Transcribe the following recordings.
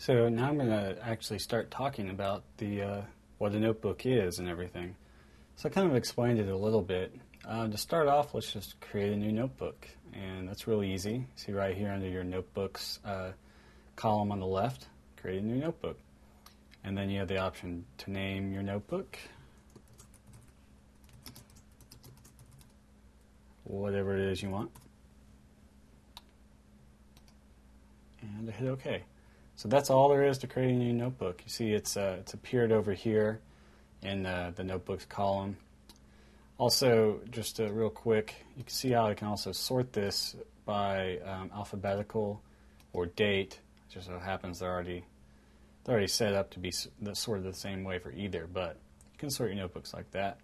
So now I'm going to actually start talking about the what a notebook is and everything. So I kind of explained it a little bit. To start off, let's just create a new notebook, and that's really easy. See right here under your notebooks column on the left, create a new notebook. And then you have the option to name your notebook, whatever it is you want, and hit OK. So that's all there is to creating a new notebook. You see it's appeared over here in the notebooks column. Also, just real quick, you can see how I can also sort this by alphabetical or date. It just so happens they're already set up to be sorted the same way for either, but you can sort your notebooks like that.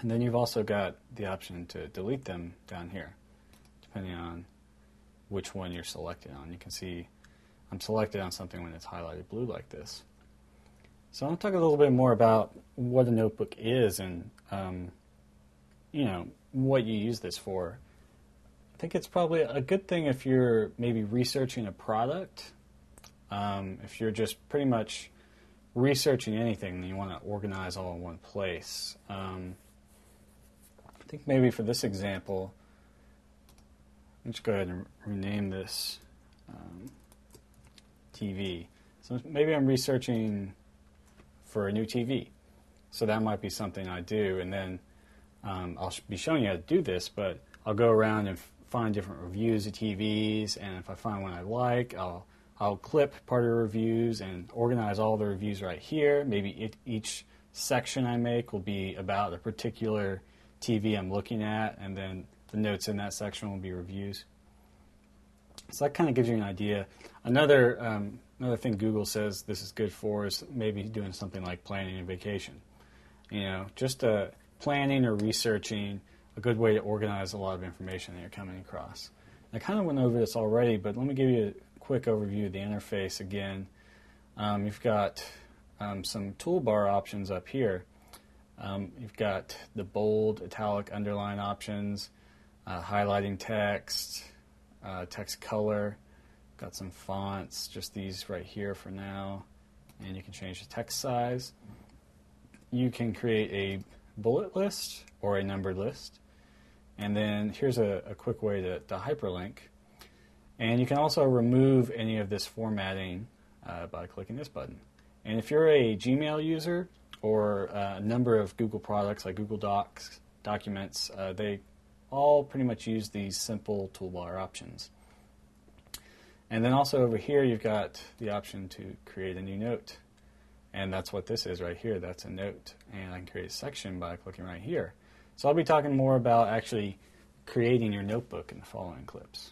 And then you've also got the option to delete them down here, depending on which one you're selected on. You can see I'm selected on something when it's highlighted blue like this. So I'm going to talk a little bit more about what a notebook is and what you use this for. I think it's probably a good thing if you're maybe researching a product. If you're just pretty much researching anything and you want to organize all in one place. I think maybe for this example, let's go ahead and rename this TV. So maybe I'm researching for a new TV. So that might be something I do, and then I'll be showing you how to do this, but I'll go around and find different reviews of TVs, and if I find one I like, I'll clip part of the reviews and organize all the reviews right here. Maybe each section I make will be about a particular TV I'm looking at, and then the notes in that section will be reviews. So that kind of gives you an idea. Another thing Google says this is good for is maybe doing something like planning a vacation. Just planning or researching, a good way to organize a lot of information that you're coming across. I kind of went over this already, but let me give you a quick overview of the interface again. You've got some toolbar options up here. You've got the bold, italic, underline options, highlighting text, text color. Got some fonts, just these right here for now, and you can change the text size. You can create a bullet list or a numbered list, and then here's a quick way to hyperlink. And you can also remove any of this formatting by clicking this button. And if you're a Gmail user or a number of Google products like Google Docs, Documents, they all pretty much use these simple toolbar options. And then also over here you've got the option to create a new note. And that's what this is right here. That's a note. And I can create a section by clicking right here. So I'll be talking more about actually creating your notebook in the following clips.